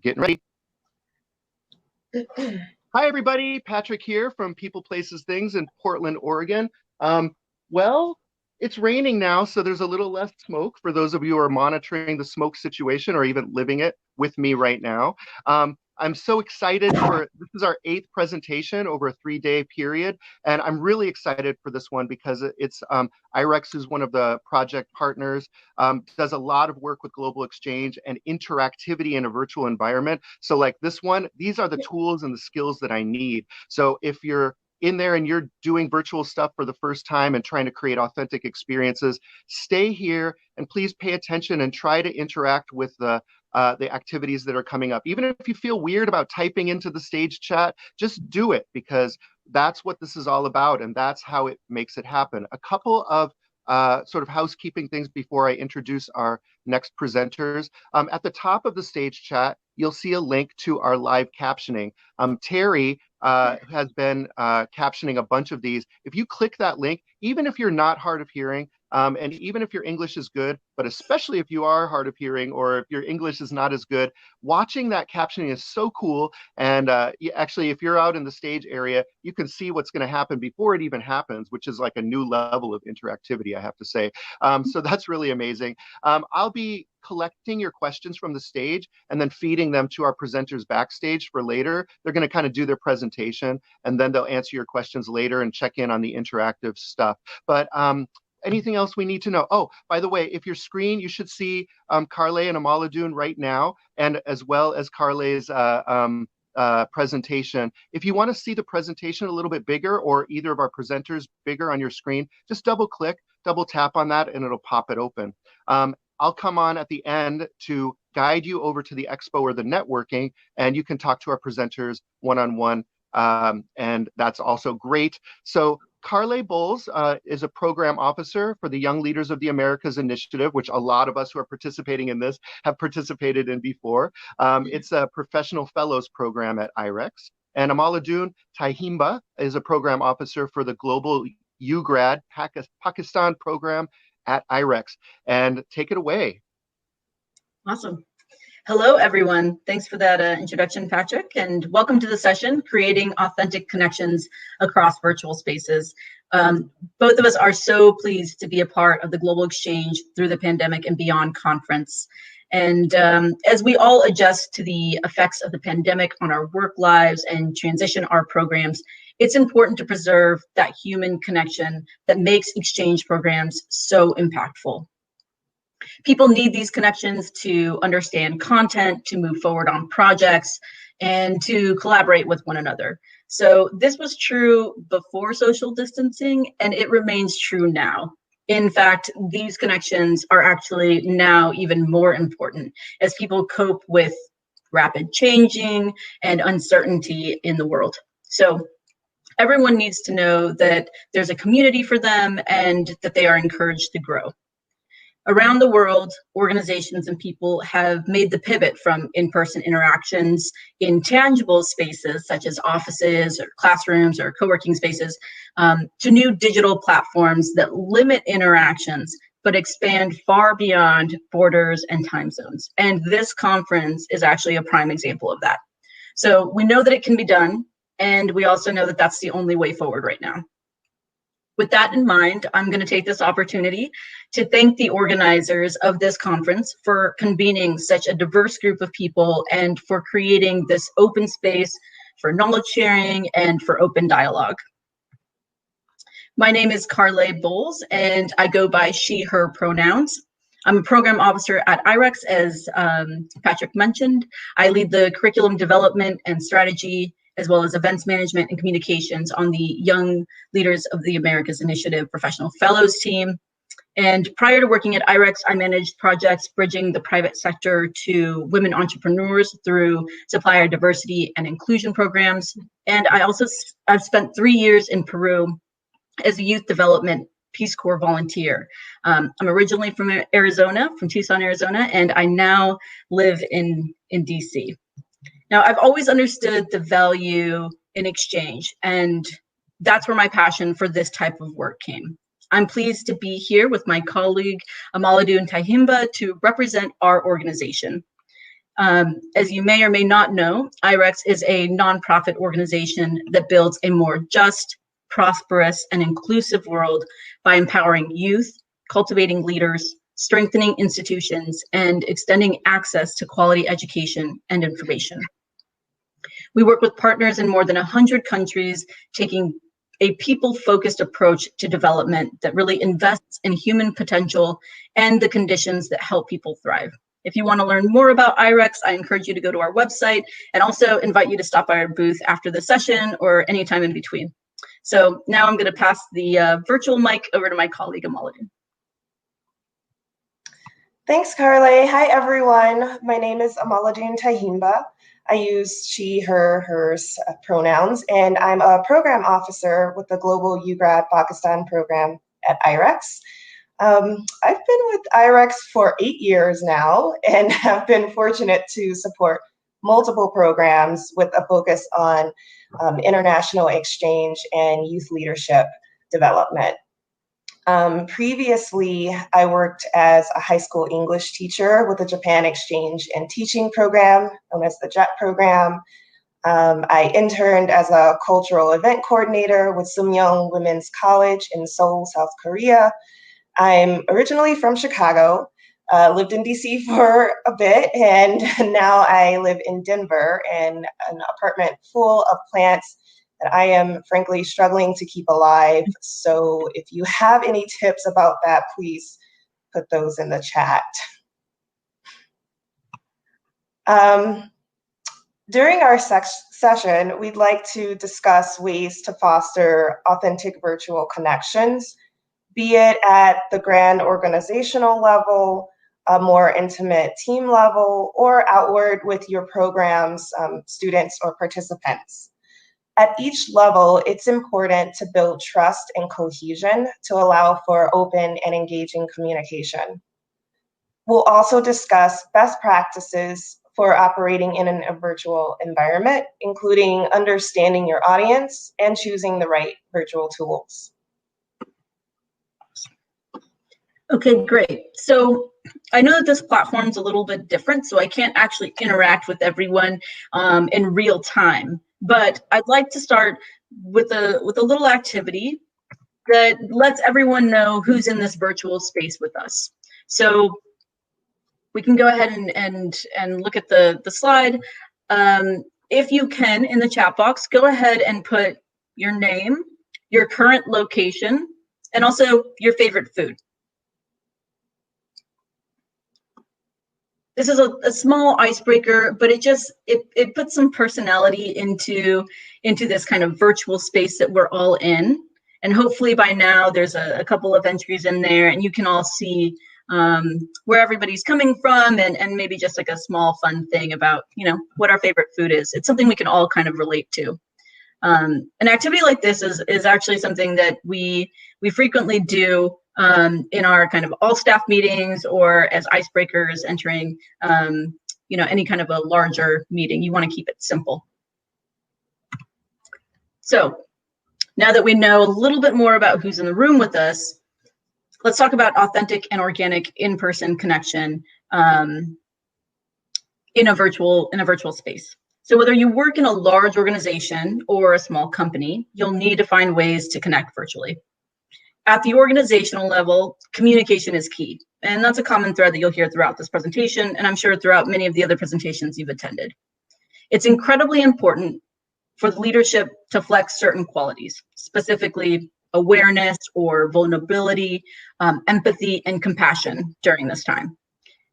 Getting ready. Hi, everybody. Patrick here from People, Places, Things in Portland, Oregon. Well, it's raining now, so there's a little less smoke for those of you who are monitoring the smoke situation or even living it with me right now. I'm so excited this is our 8th presentation over a 3-day period, and I'm really excited for this one because it's IREX is one of the project partners, does a lot of work with global exchange and interactivity in a virtual environment. So like this one, these are the tools and the skills that I need. So if you're in there and you're doing virtual stuff for the first time and trying to create authentic experiences, stay here and please pay attention and try to interact with the activities that are coming up. Even if you feel weird about typing into the stage chat, just do it because that's what this is all about and that's how it makes it happen. A couple of sort of housekeeping things before I introduce our next presenters. At the top of the stage chat, you'll see a link to our live captioning. Terry has been captioning a bunch of these. If you click that link, even if you're not hard of hearing, and even if your English is good, but especially if you are hard of hearing or if your English is not as good, watching that captioning is so cool. And actually, if you're out in the stage area, you can see what's going to happen before it even happens, which is like a new level of interactivity, I have to say. So that's really amazing. I'll be collecting your questions from the stage and then feeding them to our presenters backstage for later. They're going to kind of do their presentation and then they'll answer your questions later and check in on the interactive stuff. But anything else we need to know? Oh, by the way, if your screen, you should see Carlhey and Omoladun right now, and as well as Carlhey's presentation. If you want to see the presentation a little bit bigger or either of our presenters bigger on your screen, just double click, double tap on that, and it'll pop it open. I'll come on at the end to guide you over to the expo or the networking, and you can talk to our presenters one-on-one, and that's also great. So Carlhey Bolz is a program officer for the Young Leaders of the Americas initiative, which a lot of us who are participating in this have participated in before. It's a professional fellows program at IREX. And Omoladun Tyehimba is a program officer for the Global UGrad Pakistan program at IREX. And take it away. Awesome. Hello, everyone. Thanks for that introduction, Patrick, and welcome to the session, Creating Authentic Connections Across Virtual Spaces. Both of us are so pleased to be a part of the Global Exchange Through the Pandemic and Beyond conference. And as we all adjust to the effects of the pandemic on our work lives and transition our programs, it's important to preserve that human connection that makes exchange programs so impactful. People need these connections to understand content, to move forward on projects, and to collaborate with one another. So this was true before social distancing, and it remains true now. In fact, these connections are actually now even more important as people cope with rapid changing and uncertainty in the world. So everyone needs to know that there's a community for them and that they are encouraged to grow. Around the world, organizations and people have made the pivot from in-person interactions in tangible spaces such as offices or classrooms or co-working spaces to new digital platforms that limit interactions but expand far beyond borders and time zones. And this conference is actually a prime example of that. So we know that it can be done, and we also know that that's the only way forward right now. With that in mind, I'm going to take this opportunity to thank the organizers of this conference for convening such a diverse group of people and for creating this open space for knowledge sharing and for open dialogue. My name is Carlhey Bolz, and I go by she, her pronouns. I'm a program officer at IREX, as Patrick mentioned. I lead the curriculum development and strategy as well as events management and communications on the Young Leaders of the Americas Initiative Professional Fellows team. And prior to working at IREX, I managed projects bridging the private sector to women entrepreneurs through supplier diversity and inclusion programs. And I've spent 3 years in Peru as a youth development Peace Corps volunteer. I'm originally from Arizona, from Tucson, Arizona, and I now live in DC. Now, I've always understood the value in exchange, and that's where my passion for this type of work came. I'm pleased to be here with my colleague, Omoladun Tyehimba, to represent our organization. As you may or may not know, IREX is a nonprofit organization that builds a more just, prosperous, and inclusive world by empowering youth, cultivating leaders, strengthening institutions, and extending access to quality education and information. We work with partners in more than 100 countries, taking a people-focused approach to development that really invests in human potential and the conditions that help people thrive. If you want to learn more about IREX, I encourage you to go to our website and also invite you to stop by our booth after the session or anytime in between. So now I'm going to pass the virtual mic over to my colleague, Omoladun. Thanks, Carlhey. Hi, everyone. My name is Omoladun Tyehimba. I use she, her, hers pronouns, and I'm a program officer with the Global UGrad Pakistan program at IREX. I've been with IREX for 8 years now and have been fortunate to support multiple programs with a focus on international exchange and youth leadership development. Previously, I worked as a high school English teacher with the Japan Exchange and Teaching Program, known as the JET program. I interned as a cultural event coordinator with Sumyong Women's College in Seoul, South Korea. I'm originally from Chicago, lived in DC for a bit, and now I live in Denver in an apartment full of plants that I am frankly struggling to keep alive. So if you have any tips about that, please put those in the chat. During our session, we'd like to discuss ways to foster authentic virtual connections, be it at the grand organizational level, a more intimate team level, or outward with your programs, students, or participants. At each level, it's important to build trust and cohesion to allow for open and engaging communication. We'll also discuss best practices for operating in a virtual environment, including understanding your audience and choosing the right virtual tools. Okay, great. So I know that this platform's a little bit different, so I can't actually interact with everyone in real time. But I'd like to start with a little activity that lets everyone know who's in this virtual space with us. So we can go ahead and look at the slide. If you can, in the chat box, go ahead and put your name, your current location, and also your favorite food. This is a small icebreaker, but it puts some personality into this kind of virtual space that we're all in. And hopefully by now there's a couple of entries in there and you can all see where everybody's coming from and maybe just like a small fun thing about, you know, what our favorite food is. It's something we can all kind of relate to. An activity like this is actually something that we frequently do in our kind of all staff meetings or as icebreakers entering, you know, any kind of a larger meeting. You want to keep it simple. So now that we know a little bit more about who's in the room with us, let's talk about authentic and organic in-person connection in a virtual space. So whether you work in a large organization or a small company, you'll need to find ways to connect virtually. At the organizational level, communication is key. And that's a common thread that you'll hear throughout this presentation, and I'm sure throughout many of the other presentations you've attended. It's incredibly important for the leadership to flex certain qualities, specifically awareness or vulnerability, empathy, and compassion during this time.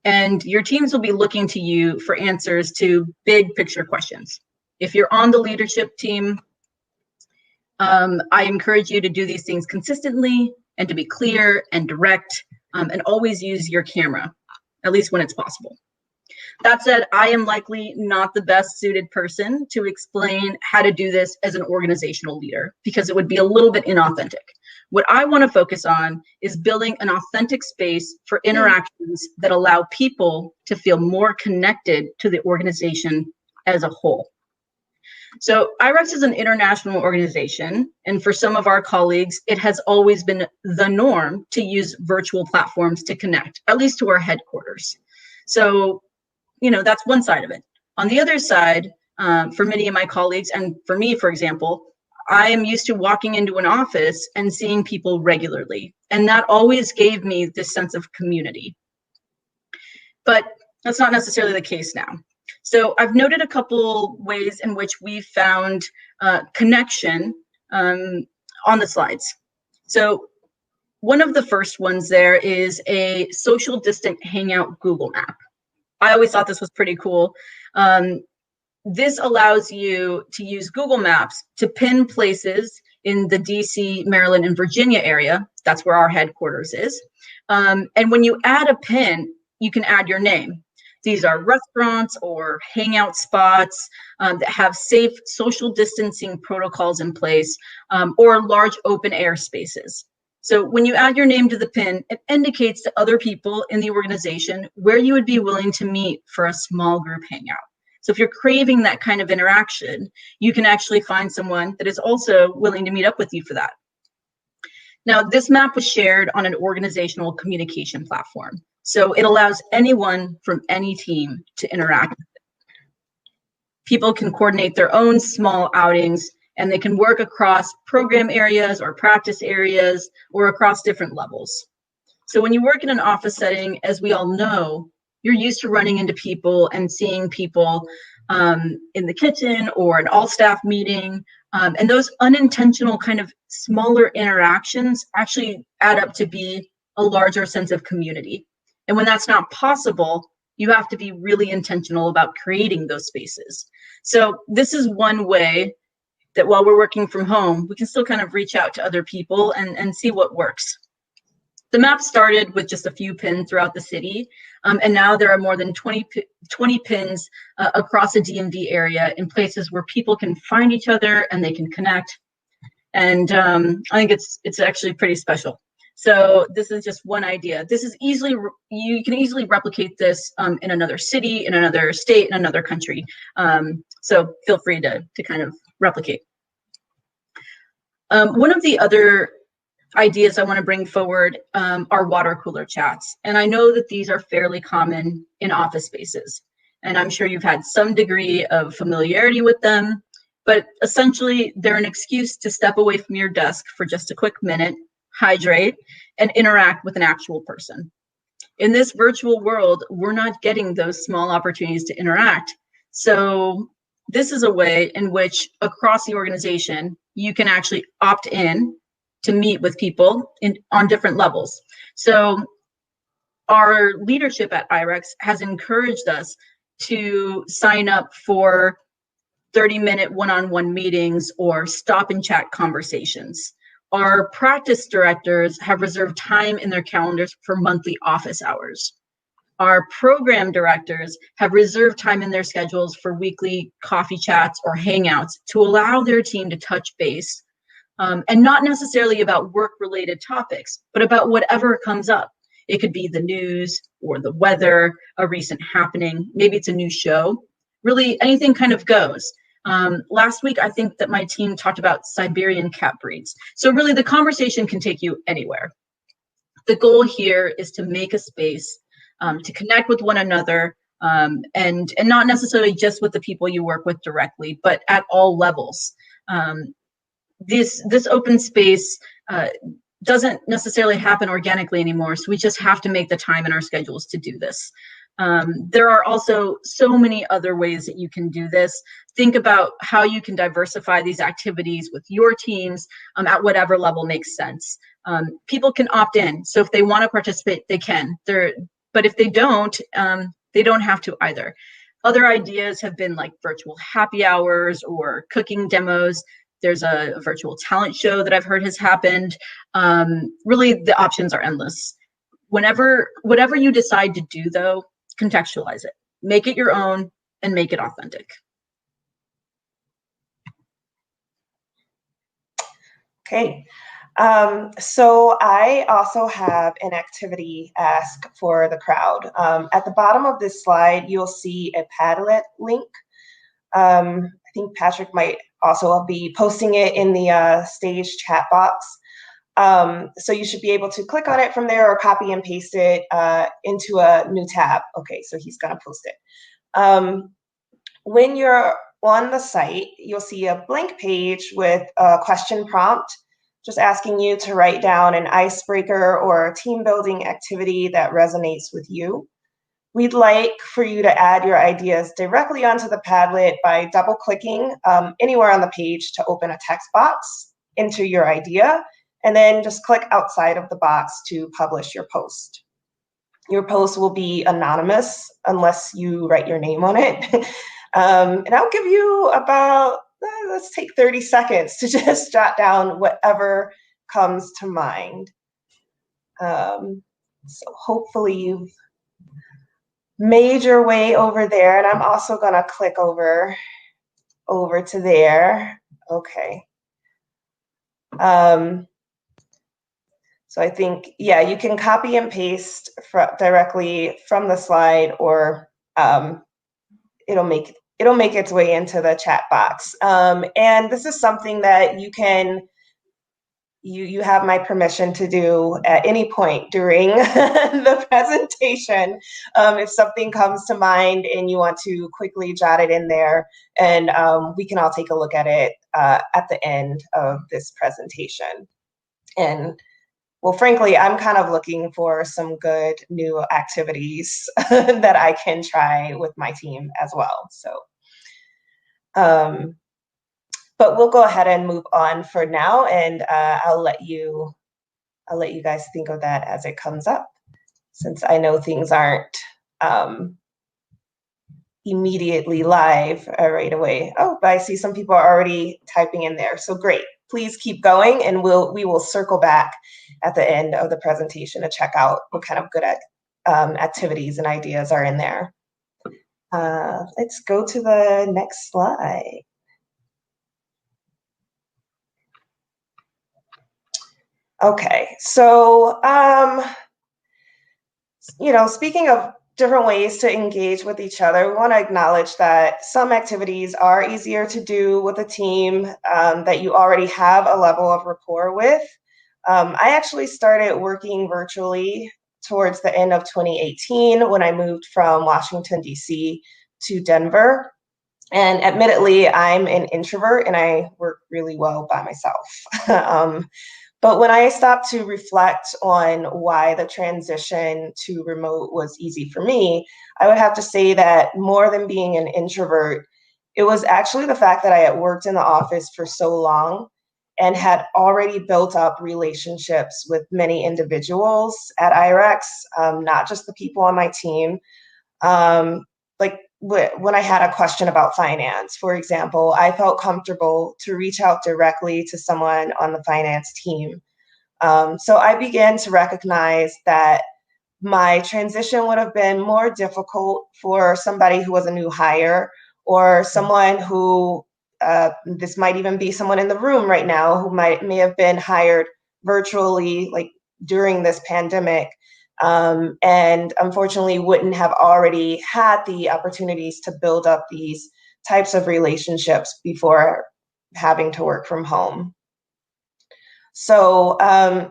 And your teams will be looking to you for answers to big picture questions. If you're on the leadership team, I encourage you to do these things consistently and to be clear and direct and always use your camera, at least when it's possible. That said, I am likely not the best suited person to explain how to do this as an organizational leader because it would be a little bit inauthentic. What I want to focus on is building an authentic space for interactions that allow people to feel more connected to the organization as a whole. So IREX is an international organization, and for some of our colleagues, it has always been the norm to use virtual platforms to connect, at least to our headquarters. So that's one side of it. On the other side, for many of my colleagues, and for me, for example, I am used to walking into an office and seeing people regularly. And that always gave me this sense of community. But that's not necessarily the case now. So I've noted a couple ways in which we found connection on the slides. So one of the first ones there is a social distant hangout Google map. I always thought this was pretty cool. This allows you to use Google Maps to pin places in the DC, Maryland, and Virginia area. That's where our headquarters is. And when you add a pin, you can add your name. These are restaurants or hangout spots that have safe social distancing protocols in place, or large open air spaces. So when you add your name to the pin, it indicates to other people in the organization where you would be willing to meet for a small group hangout. So if you're craving that kind of interaction, you can actually find someone that is also willing to meet up with you for that. Now, this map was shared on an organizational communication platform. So it allows anyone from any team to interact with it. People can coordinate their own small outings, and they can work across program areas or practice areas or across different levels. So when you work in an office setting, as we all know, you're used to running into people and seeing people in the kitchen or an all-staff meeting. And those unintentional kind of smaller interactions actually add up to be a larger sense of community. And when that's not possible, you have to be really intentional about creating those spaces. So this is one way that while we're working from home, we can still kind of reach out to other people and see what works. The map started with just a few pins throughout the city, and now there are more than 20 pins across the DMV area in places where people can find each other and they can connect. And I think it's actually pretty special. So this is just one idea. This is you can easily replicate this in another city, in another state, in another country. So feel free to kind of replicate. One of the other ideas I want to bring forward are water cooler chats. And I know that these are fairly common in office spaces. And I'm sure you've had some degree of familiarity with them, but essentially they're an excuse to step away from your desk for just a quick minute, hydrate, and interact with an actual person. In this virtual world, we're not getting those small opportunities to interact. So this is a way in which across the organization, you can actually opt in to meet with people on different levels. So our leadership at IREX has encouraged us to sign up for 30-minute one-on-one meetings or stop and chat conversations. Our practice directors have reserved time in their calendars for monthly office hours. Our program directors have reserved time in their schedules for weekly coffee chats or hangouts to allow their team to touch base, and not necessarily about work-related topics, but about whatever comes up. It could be the news or the weather, a recent happening, maybe it's a new show. Really, anything kind of goes. Last week, I think that my team talked about Siberian cat breeds. So really, the conversation can take you anywhere. The goal here is to make a space to connect with one another, and not necessarily just with the people you work with directly, but at all levels. This open space doesn't necessarily happen organically anymore, so we just have to make the time in our schedules to do this. There are also so many other ways that you can do this. Think about how you can diversify these activities with your teams at whatever level makes sense. People can opt in, so if they want to participate, they can. But if they don't have to either. Other ideas have been like virtual happy hours or cooking demos. There's a virtual talent show that I've heard has happened. Really, the options are endless. Whatever you decide to do, though, contextualize it. Make it your own and make it authentic. Okay. So I also have an activity ask for the crowd. At the bottom of this slide, you'll see a Padlet link. I think Patrick might also be posting it in the stage chat box. So you should be able to click on it from there or copy and paste it into a new tab. Okay, so he's gonna post it. When you're on the site, you'll see a blank page with a question prompt, just asking you to write down an icebreaker or a team building activity that resonates with you. We'd like for you to add your ideas directly onto the Padlet by double clicking anywhere on the page to open a text box, enter your idea, and then just click outside of the box to publish your post. Your post will be anonymous unless you write your name on it. And I'll give you about, let's take 30 seconds to just jot down whatever comes to mind. So hopefully you've made your way over there, and I'm also gonna click over to there. Okay. So I think, yeah, you can copy and paste directly from the slide, or it'll make its way into the chat box. And this is something that you can, you have my permission to do at any point during the presentation. If something comes to mind and you want to quickly jot it in there, and we can all take a look at it at the end of this presentation. And well, frankly, I'm kind of looking for some good new activities that I can try with my team as well. So, but we'll go ahead and move on for now, and I'll let you guys think of that as it comes up, since I know things aren't immediately live right away. Oh, but I see some people are already typing in there, so great. Please keep going, and we will circle back at the end of the presentation to check out what kind of good activities and ideas are in there. Let's go to the next slide. Okay, so you know, speaking of different ways to engage with each other, we want to acknowledge that some activities are easier to do with a team that you already have a level of rapport with. I actually started working virtually towards the end of 2018 when I moved from Washington, D.C. to Denver. And admittedly, I'm an introvert and I work really well by myself. But when I stopped to reflect on why the transition to remote was easy for me, I would have to say that more than being an introvert, it was actually the fact that I had worked in the office for so long and had already built up relationships with many individuals at IREX, not just the people on my team. Like when I had a question about finance, for example, I felt comfortable to reach out directly to someone on the finance team. So I began to recognize that my transition would have been more difficult for somebody who was a new hire, or someone who, this might even be someone in the room right now who may have been hired virtually, like during this pandemic, and unfortunately wouldn't have already had the opportunities to build up these types of relationships before having to work from home. So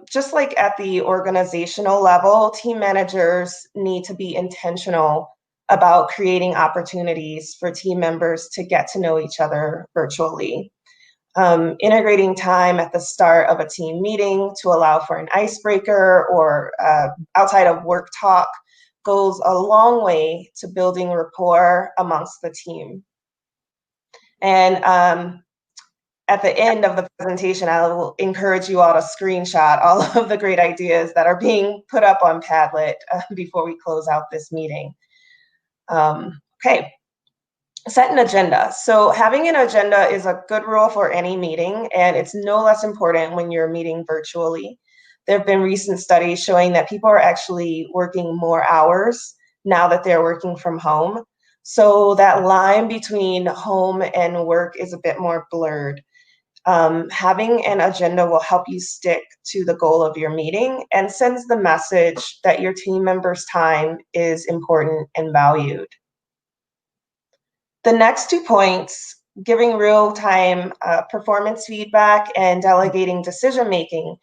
just like at the organizational level, team managers need to be intentional about creating opportunities for team members to get to know each other virtually. Integrating time at the start of a team meeting to allow for an icebreaker or outside of work talk goes a long way to building rapport amongst the team. And at the end of the presentation, I will encourage you all to screenshot all of the great ideas that are being put up on Padlet before we close out this meeting. Okay. Set an agenda. So having an agenda is a good rule for any meeting, and it's no less important when you're meeting virtually. There have been recent studies showing that people are actually working more hours now that they're working from home. So that line between home and work is a bit more blurred. Having an agenda will help you stick to the goal of your meeting and sends the message that your team members' time is important and valued. The next 2 points, giving real-time performance feedback and delegating decision-making,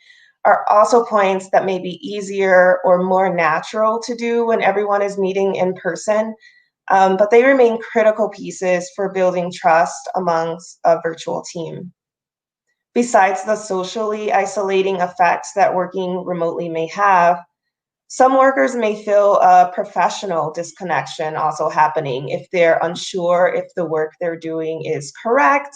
are also points that may be easier or more natural to do when everyone is meeting in person, but they remain critical pieces for building trust amongst a virtual team. Besides the socially isolating effects that working remotely may have, some workers may feel a professional disconnection also happening if they're unsure if the work they're doing is correct,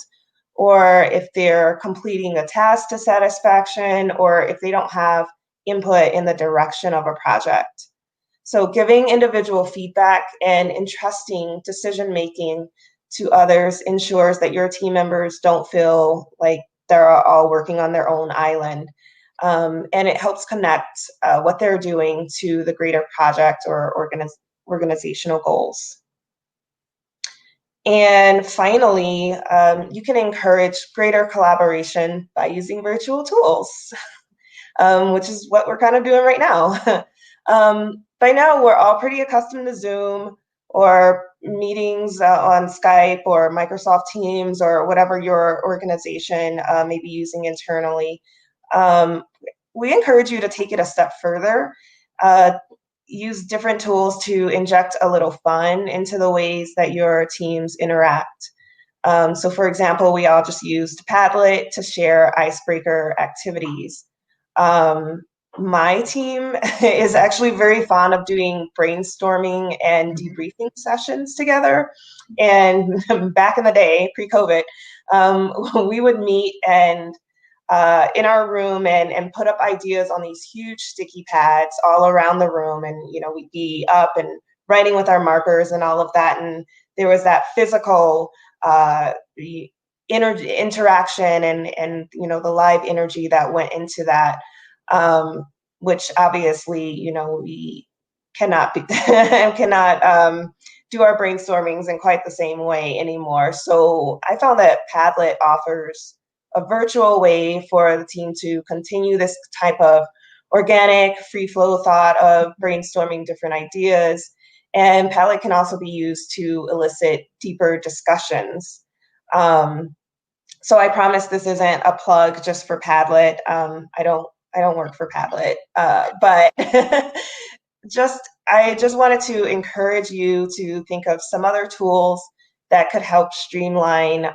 or if they're completing a task to satisfaction, or if they don't have input in the direction of a project. So giving individual feedback and entrusting decision-making to others ensures that your team members don't feel like they're all working on their own island. And it helps connect what they're doing to the greater project or organizational goals. And finally, you can encourage greater collaboration by using virtual tools, which is what we're kind of doing right now. By now, we're all pretty accustomed to Zoom or meetings on Skype or Microsoft Teams or whatever your organization may be using internally. We encourage you to take it a step further. Use different tools to inject a little fun into the ways that your teams interact. So for example, we all just used Padlet to share icebreaker activities. My team is actually very fond of doing brainstorming and debriefing sessions together. And back in the day, pre-COVID, we would meet and in our room and put up ideas on these huge sticky pads all around the room. And, you know, we'd be up and writing with our markers and all of that. And there was that physical interaction and, you know, the live energy that went into that, which obviously, you know, we cannot do our brainstormings in quite the same way anymore. So I found that Padlet offers a virtual way for the team to continue this type of organic, free flow thought of brainstorming different ideas. And Padlet can also be used to elicit deeper discussions. So I promise this isn't a plug just for Padlet. I don't work for Padlet, but I just wanted to encourage you to think of some other tools that could help streamline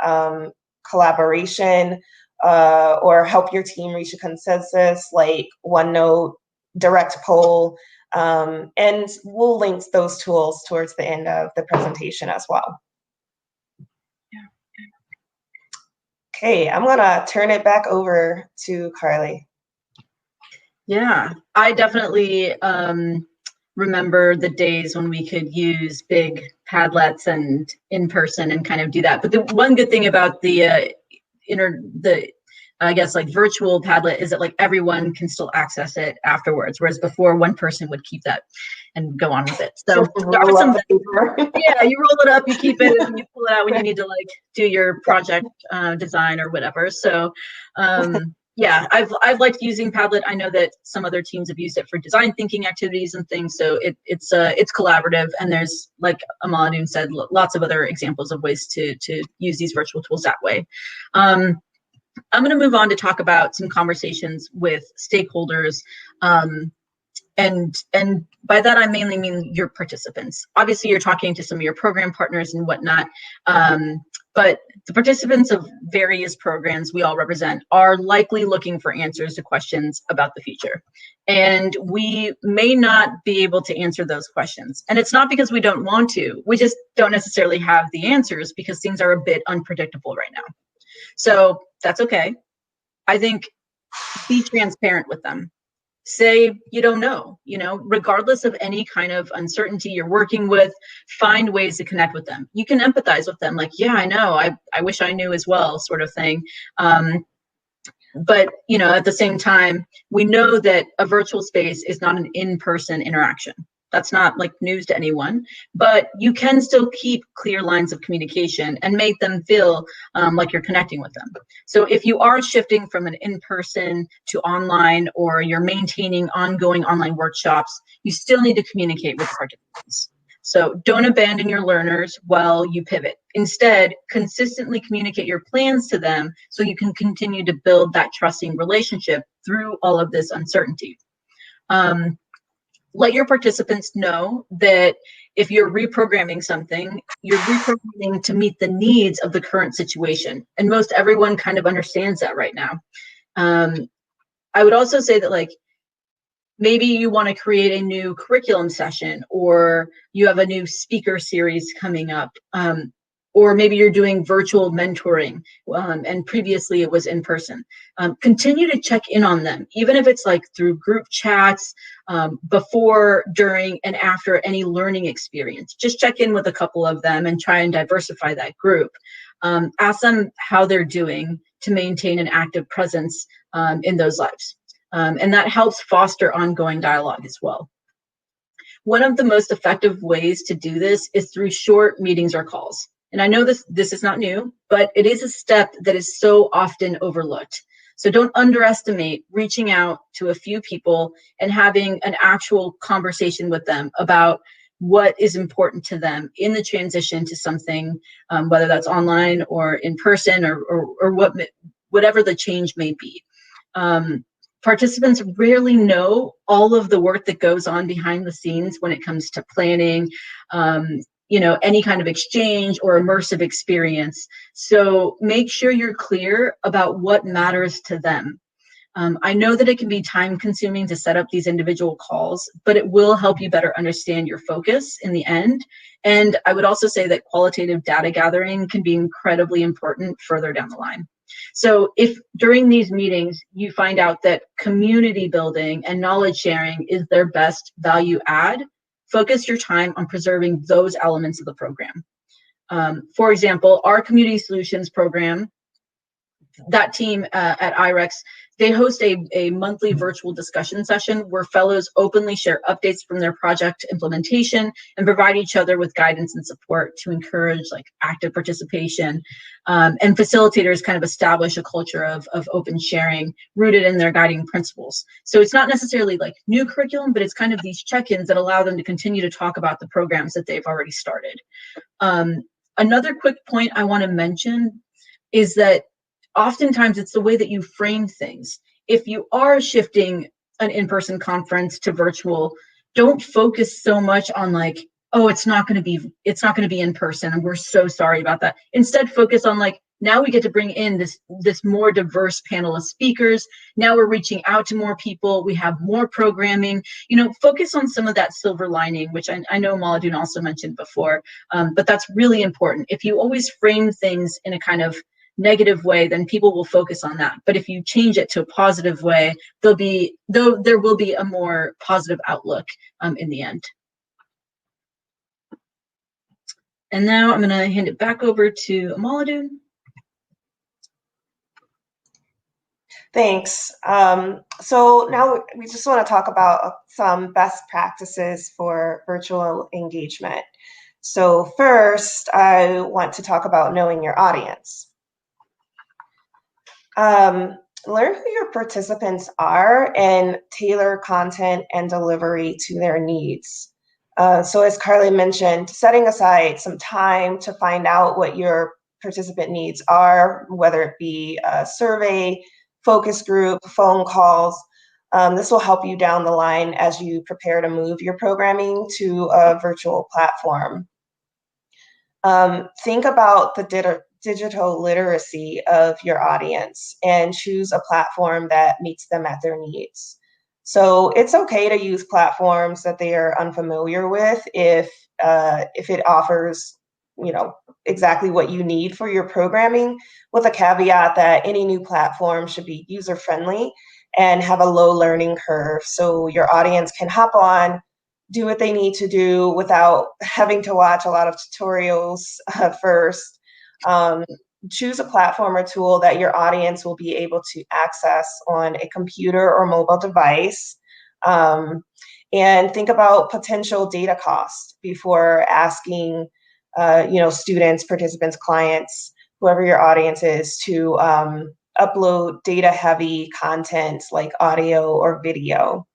collaboration or help your team reach a consensus, like OneNote, Direct Poll, and we'll link those tools towards the end of the presentation as well. Okay, I'm gonna turn it back over to Carlhey. Yeah, I definitely remember the days when we could use big Padlets and in person and kind of do that. But the one good thing about the I guess like virtual Padlet is that like everyone can still access it afterwards, whereas before one person would keep that and go on with it. So there are some yeah, you roll it up, you keep it, and you pull it out when you need to like do your project design or whatever. So yeah, I've liked using Padlet. I know that some other teams have used it for design thinking activities and things. So it's collaborative, and there's, like Omoladun said, lots of other examples of ways to use these virtual tools that way. I'm going to move on to talk about some conversations with stakeholders, and by that I mainly mean your participants. Obviously, you're talking to some of your program partners and whatnot, but the participants of various programs we all represent are likely looking for answers to questions about the future. And we may not be able to answer those questions. And it's not because we don't want to, we just don't necessarily have the answers because things are a bit unpredictable right now. So that's okay. I think be transparent with them. Say you don't know, regardless of any kind of uncertainty you're working with, find ways to connect with them. You can empathize with them, like, yeah, I know, I wish I knew as well, sort of thing. But, at the same time, we know that a virtual space is not an in-person interaction. That's not like news to anyone, but you can still keep clear lines of communication and make them feel like you're connecting with them. So if you are shifting from an in-person to online, or you're maintaining ongoing online workshops, you still need to communicate with participants. So don't abandon your learners while you pivot. Instead, consistently communicate your plans to them so you can continue to build that trusting relationship through all of this uncertainty. Let your participants know that if you're reprogramming something, you're reprogramming to meet the needs of the current situation. And most everyone kind of understands that right now. I would also say that, like, maybe you want to create a new curriculum session, or you have a new speaker series coming up, or maybe you're doing virtual mentoring, and previously it was in person. Continue to check in on them, even if it's like through group chats, before, during, and after any learning experience. Just check in with a couple of them and try and diversify that group. Ask them how they're doing to maintain an active presence in those lives. And that helps foster ongoing dialogue as well. One of the most effective ways to do this is through short meetings or calls. And I know this is not new, but it is a step that is so often overlooked. So don't underestimate reaching out to a few people and having an actual conversation with them about what is important to them in the transition to something, whether that's online or in person, or whatever the change may be. Participants rarely know all of the work that goes on behind the scenes when it comes to planning, any kind of exchange or immersive experience. So make sure you're clear about what matters to them. I know that it can be time consuming to set up these individual calls, but it will help you better understand your focus in the end. And I would also say that qualitative data gathering can be incredibly important further down the line. So if during these meetings you find out that community building and knowledge sharing is their best value add, focus your time on preserving those elements of the program. For example, our community solutions program, that team at IREX, they host a monthly virtual discussion session where fellows openly share updates from their project implementation and provide each other with guidance and support to encourage like active participation. And facilitators kind of establish a culture of open sharing rooted in their guiding principles. So it's not necessarily like new curriculum, but it's kind of these check-ins that allow them to continue to talk about the programs that they've already started. Another quick point I want to mention is that oftentimes it's the way that you frame things. If you are shifting an in-person conference to virtual, don't focus so much on like, oh, it's not going to be in person, and we're so sorry about that. Instead, focus on like, now we get to bring in this more diverse panel of speakers. Now we're reaching out to more people. We have more programming. Focus on some of that silver lining, which I know Omoladun also mentioned before, but that's really important. If you always frame things in a kind of negative way, then people will focus on that. But if you change it to a positive way, there will be a more positive outlook in the end. And now I'm going to hand it back over to Omoladun. Thanks. So now we just want to talk about some best practices for virtual engagement. So first, I want to talk about knowing your audience. Learn who your participants are and tailor content and delivery to their needs. So as Carlhey mentioned, setting aside some time to find out what your participant needs are, whether it be a survey, focus group, phone calls. This will help you down the line as you prepare to move your programming to a virtual platform. Think about the digital literacy of your audience and choose a platform that meets them at their needs. So it's okay to use platforms that they are unfamiliar with if it offers, exactly what you need for your programming, with a caveat that any new platform should be user-friendly and have a low learning curve so your audience can hop on, do what they need to do without having to watch a lot of tutorials first. Choose a platform or tool that your audience will be able to access on a computer or mobile device. And think about potential data costs before asking students, participants, clients, whoever your audience is, to upload data-heavy content like audio or video.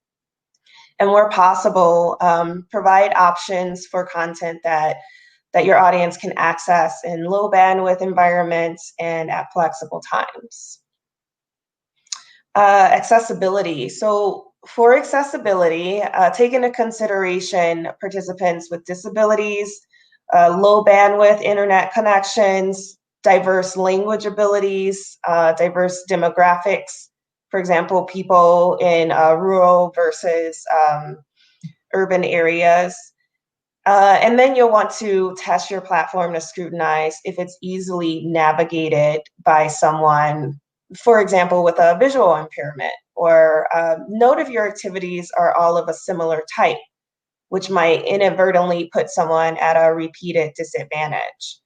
and where possible, provide options for content that your audience can access in low bandwidth environments and at flexible times. Accessibility. So for accessibility, take into consideration participants with disabilities, low bandwidth internet connections, diverse language abilities, diverse demographics. For example, people in rural versus urban areas. And then you'll want to test your platform to scrutinize if it's easily navigated by someone, for example, with a visual impairment, or note if your activities are all of a similar type, which might inadvertently put someone at a repeated disadvantage.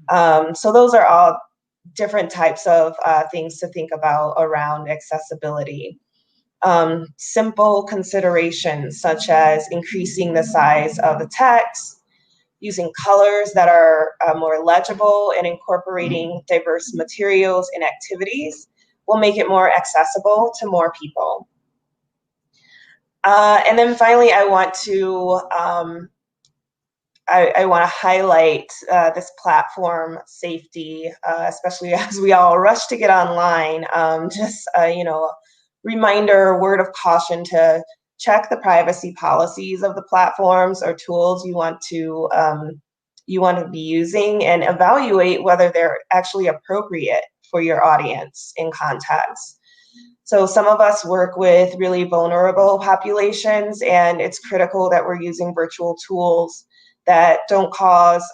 So those are all different types of things to think about around accessibility. Simple considerations such as increasing the size of the text, using colors that are more legible, and incorporating diverse materials and activities will make it more accessible to more people. And then finally, I want to highlight this platform safety, especially as we all rush to get online. Reminder, word of caution to check the privacy policies of the platforms or tools you want to be using, and evaluate whether they're actually appropriate for your audience in context. So some of us work with really vulnerable populations, and it's critical that we're using virtual tools that don't cause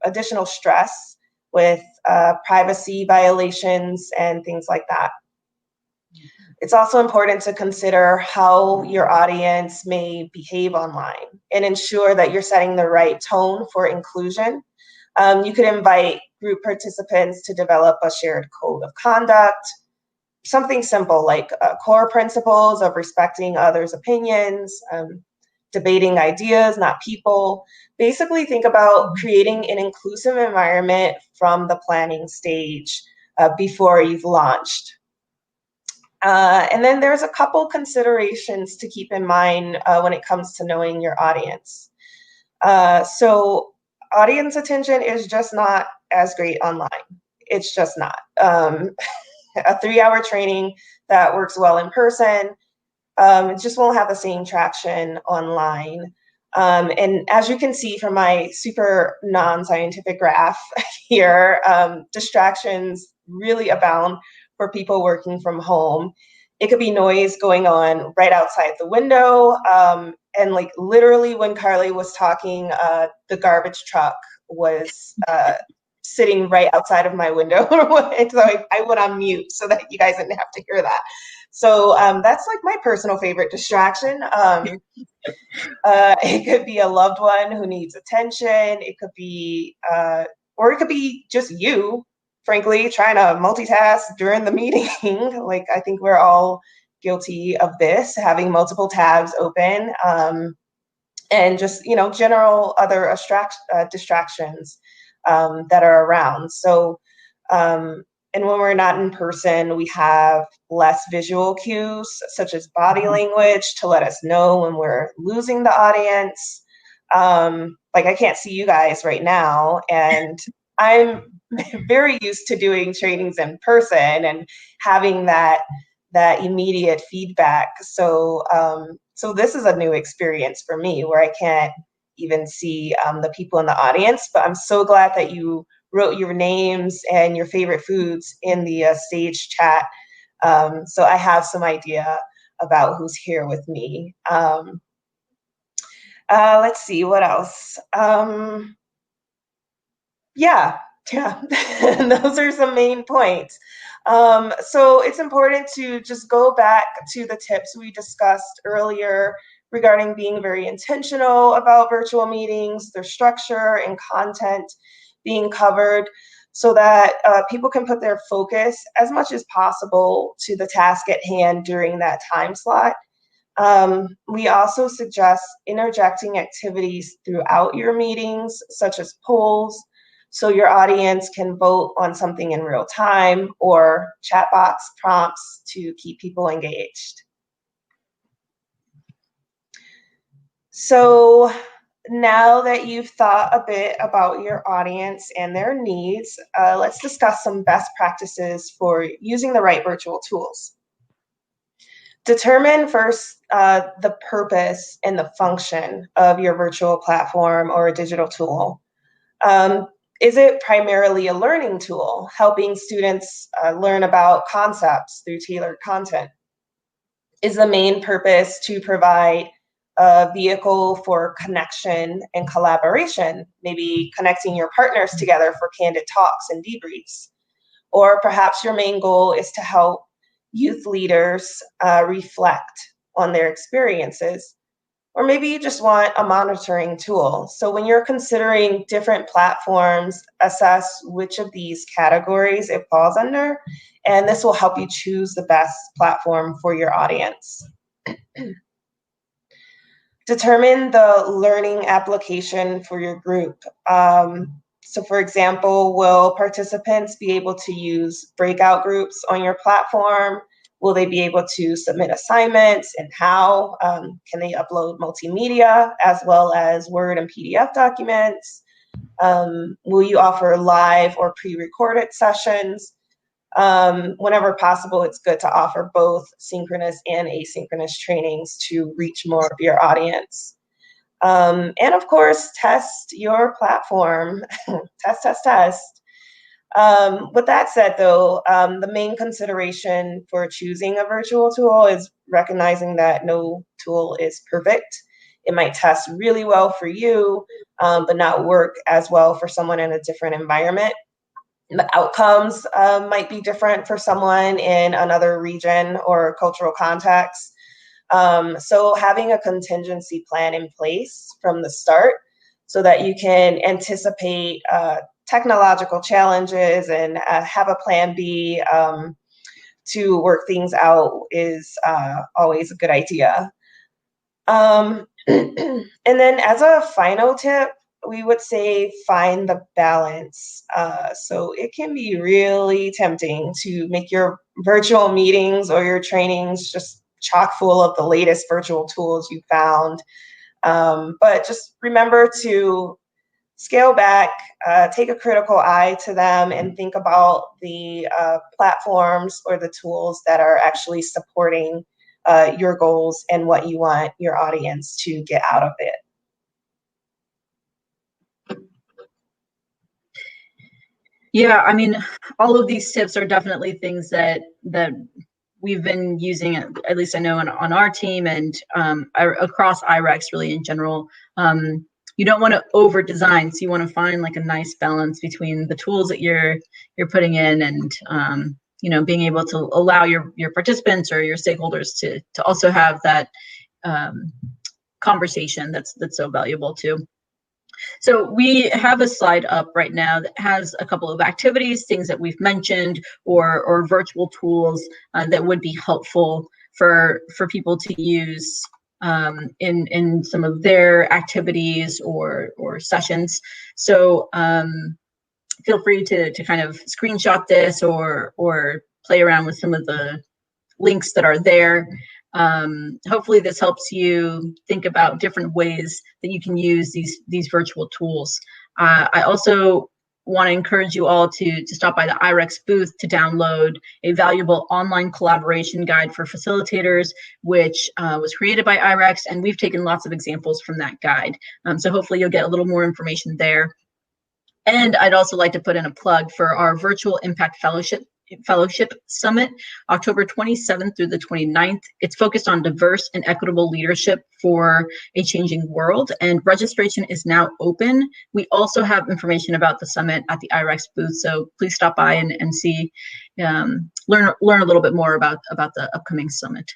additional stress with privacy violations and things like that. It's also important to consider how your audience may behave online and ensure that you're setting the right tone for inclusion. You could invite group participants to develop a shared code of conduct, something simple like core principles of respecting others' opinions, debating ideas, not people. Basically, think about creating an inclusive environment from the planning stage before you've launched. And then there's a couple considerations to keep in mind when it comes to knowing your audience. So audience attention is just not as great online. It's just not. A 3-hour training that works well in person, it just won't have the same traction online. And as you can see from my super non-scientific graph here, distractions really abound for people working from home. It could be noise going on right outside the window. And like literally when Carlhey was talking, the garbage truck was sitting right outside of my window. So I went on mute so that you guys didn't have to hear that. So that's like my personal favorite distraction. It could be a loved one who needs attention. It could be, or it could be just you, frankly, trying to multitask during the meeting. Like, I think we're all guilty of this, having multiple tabs open, and just, general other distractions that are around. So, and when we're not in person, we have less visual cues, such as body language, to let us know when we're losing the audience. Like, I can't see you guys right now, and I'm very used to doing trainings in person and having that immediate feedback. So, so this is a new experience for me where I can't even see the people in the audience, but I'm so glad that you wrote your names and your favorite foods in the stage chat. So I have some idea about who's here with me. Let's see, what else? Yeah, those are some main points. So it's important to just go back to the tips we discussed earlier regarding being very intentional about virtual meetings, their structure and content being covered, so that people can put their focus as much as possible to the task at hand during that time slot. We also suggest interjecting activities throughout your meetings, such as polls, so your audience can vote on something in real time, or chat box prompts to keep people engaged. So now that you've thought a bit about your audience and their needs, let's discuss some best practices for using the right virtual tools. Determine first the purpose and the function of your virtual platform or a digital tool. Is it primarily a learning tool, helping students learn about concepts through tailored content? Is the main purpose to provide a vehicle for connection and collaboration, maybe connecting your partners together for candid talks and debriefs? Or perhaps your main goal is to help youth leaders reflect on their experiences. Or maybe you just want a monitoring tool. So when you're considering different platforms, assess which of these categories it falls under, and this will help you choose the best platform for your audience. Determine the learning application for your group. So for example, will participants be able to use breakout groups on your platform? Will they be able to submit assignments, and how? Can they upload multimedia as well as Word and PDF documents? Will you offer live or pre-recorded sessions? Whenever possible, it's good to offer both synchronous and asynchronous trainings to reach more of your audience. And of course, test your platform. Test. With that said, though, the main consideration for choosing a virtual tool is recognizing that no tool is perfect. It might test really well for you, but not work as well for someone in a different environment. The outcomes might be different for someone in another region or cultural context. So having a contingency plan in place from the start so that you can anticipate technological challenges and have a plan B to work things out is always a good idea. And then as a final tip, we would say find the balance. So it can be really tempting to make your virtual meetings or your trainings just chock full of the latest virtual tools you found. But just remember to scale back, take a critical eye to them, and think about the platforms or the tools that are actually supporting your goals and what you want your audience to get out of it. Yeah, I mean, all of these tips are definitely things that we've been using, at least I know on our team and across IREX really in general. You don't want to over design, so you want to find like a nice balance between the tools that you're putting in and you know, being able to allow your participants or your stakeholders to also have that conversation that's so valuable too. So we have a slide up right now that has a couple of activities, things that we've mentioned, or virtual tools that would be helpful for people to use in some of their activities or sessions. So feel free to kind of screenshot this or play around with some of the links that are there. Hopefully this helps you think about different ways that you can use these virtual tools. I also want to encourage you all to stop by the IREX booth to download a valuable online collaboration guide for facilitators, which was created by IREX, and we've taken lots of examples from that guide. So hopefully you'll get a little more information there. And I'd also like to put in a plug for our Virtual Impact Fellowship Summit, October 27th through the 29th. It's focused on diverse and equitable leadership for a changing world, and registration is now open. We also have information about the summit at the IREX booth, so please stop by and see, learn a little bit more about the upcoming summit.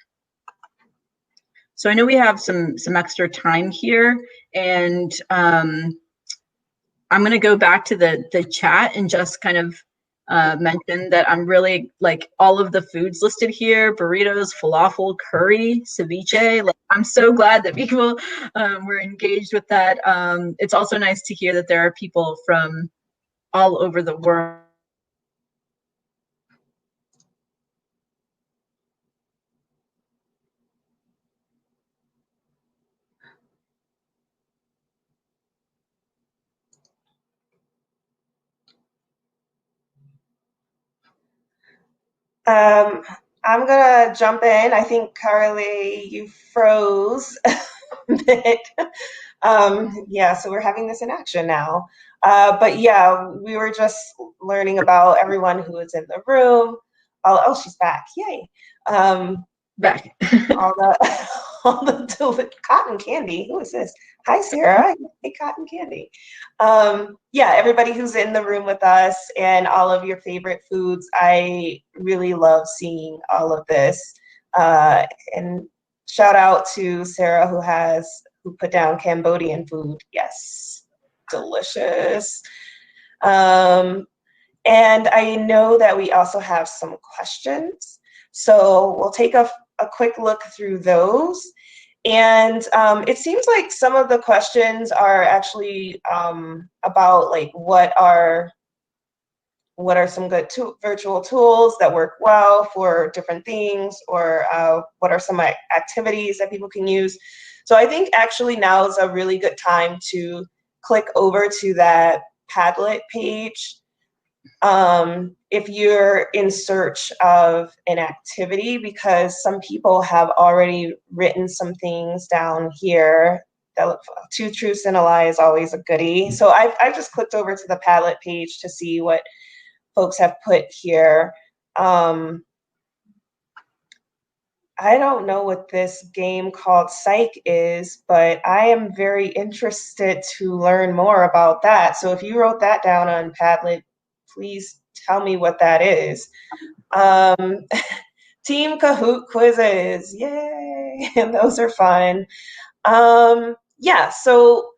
So I know we have some extra time here, and I'm going to go back to the chat and just kind of mention that I'm really like all of the foods listed here: burritos, falafel, curry, ceviche. Like, I'm so glad that people were engaged with that. It's also nice to hear that there are people from all over the world. Um, I'm gonna jump in. I think Carly, you froze a bit. Yeah, so we're having this in action now. But yeah, we were just learning about everyone who was in the room. Oh, she's back. Yay. Back. All the all the cotton candy. Who is this? Hi, Sarah. Hey, cotton candy. Yeah, everybody who's in the room with us and all of your favorite foods. I really love seeing all of this. And shout out to Sarah who put down Cambodian food. Yes, delicious. And I know that we also have some questions. So we'll take a quick look through those. And it seems like some of the questions are actually about like what are some good virtual tools that work well for different things, or what are some activities that people can use. So I think actually now is a really good time to click over to that Padlet page. If you're in search of an activity, because some people have already written some things down here. Two truths and a lie is always a goodie. So I've just clicked over to the Padlet page to see what folks have put here. I don't know what this game called Psych is, but I am very interested to learn more about that. So if you wrote that down on Padlet, please tell me what that is. Team Kahoot quizzes, yay! Those are fun. Yeah, so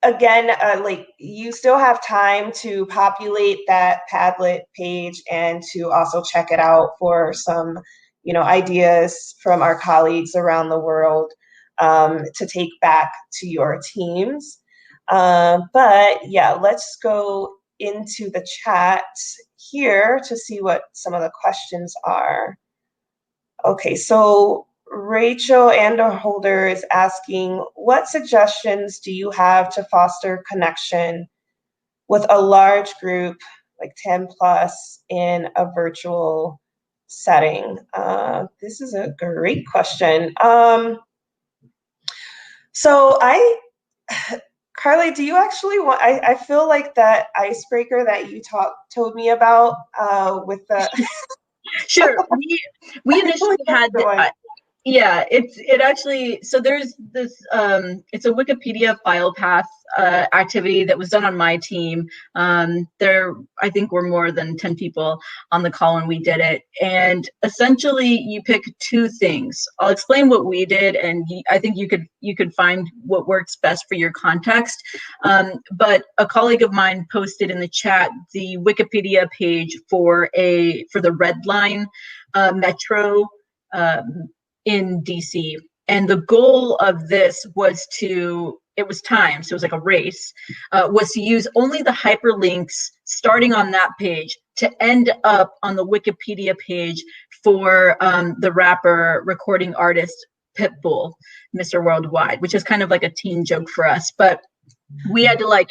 again, like you still have time to populate that Padlet page and to also check it out for some, ideas from our colleagues around the world to take back to your teams. But yeah, let's go into the chat here to see what some of the questions are. Okay, so Rachel Anderholder is asking, what suggestions do you have to foster connection with a large group, like 10 plus, in a virtual setting? This is a great question. So Carlhey, do you actually want, I feel like that icebreaker that you told me about with the... Sure. We initially had yeah, it actually, so there's this it's a Wikipedia file path activity that was done on my team. There I think were more than 10 people on the call when we did it, and essentially you pick two things. I'll explain what we did, and I think you could find what works best for your context. But a colleague of mine posted in the chat the Wikipedia page for the Red Line Metro in DC. And the goal of this was it was timed, so it was like a race, was to use only the hyperlinks starting on that page to end up on the Wikipedia page for the rapper recording artist Pitbull, Mr. Worldwide, which is kind of like a teen joke for us. But we had to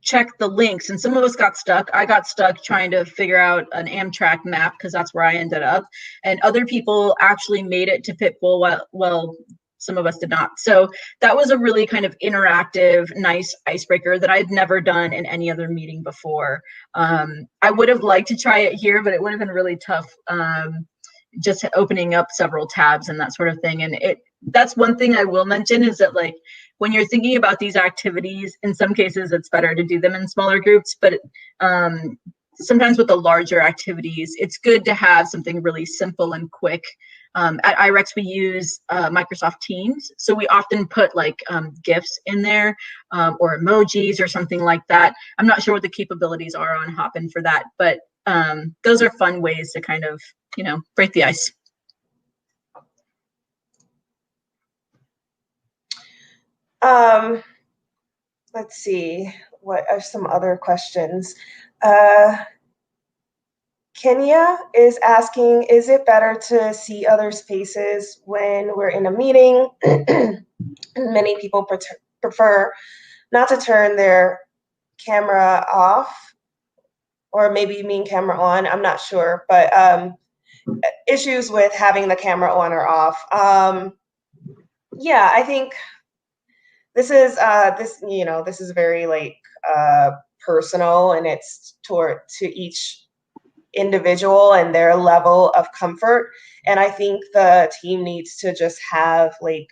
check the links, and some of us got stuck. I got stuck trying to figure out an Amtrak map because that's where I ended up, and other people actually made it to Pitbull well some of us did not. So that was a really kind of interactive, nice icebreaker that I'd never done in any other meeting before. I would have liked to try it here, but it would have been really tough, just opening up several tabs and that sort of thing. And that's one thing I will mention is that when you're thinking about these activities, in some cases it's better to do them in smaller groups, but sometimes with the larger activities, it's good to have something really simple and quick. At IREX, we use Microsoft Teams, so we often put GIFs in there or emojis or something like that. I'm not sure what the capabilities are on Hopin for that, but those are fun ways to kind of, break the ice. Let's see, what are some other questions? Kenya is asking, is it better to see others' faces when we're in a meeting? Many people prefer not to turn their camera off or maybe you mean camera on, I'm not sure, but issues with having the camera on or off. Yeah, I think this is this is very like personal, and it's to each individual and their level of comfort. And I think the team needs to just have like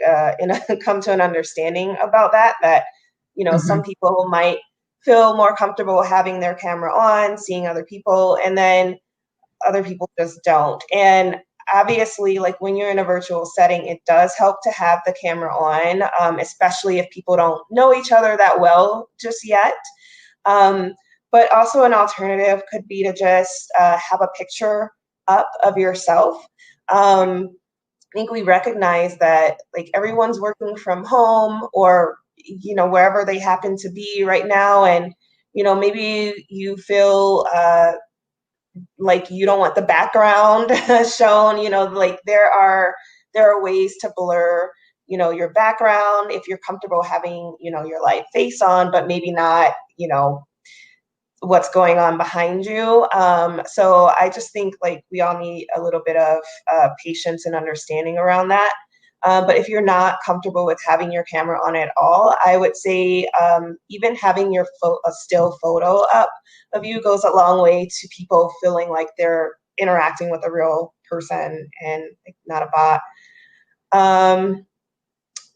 come to an understanding about that some people might feel more comfortable having their camera on, seeing other people, and then other people just don't. And obviously, like when you're in a virtual setting, it does help to have the camera on, especially if people don't know each other that well just yet. But also an alternative could be to just have a picture up of yourself. I think we recognize that like everyone's working from home or wherever they happen to be right now, and maybe you feel like you don't want the background shown. Like there are ways to blur your background if you're comfortable having your live face on, but maybe not what's going on behind you. So I just think like we all need a little bit of patience and understanding around that. But if you're not comfortable with having your camera on at all, I would say even having a still photo up of you goes a long way to people feeling like they're interacting with a real person and like, not a bot.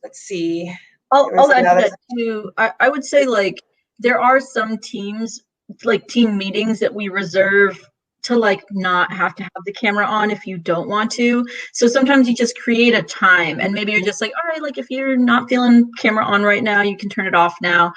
Let's see. I'll add to that too. I would say like there are some teams, like team meetings, that we reserve to like not have to have the camera on if you don't want to. So sometimes you just create a time, and maybe you're just like, all right, like if you're not feeling camera on right now, you can turn it off now.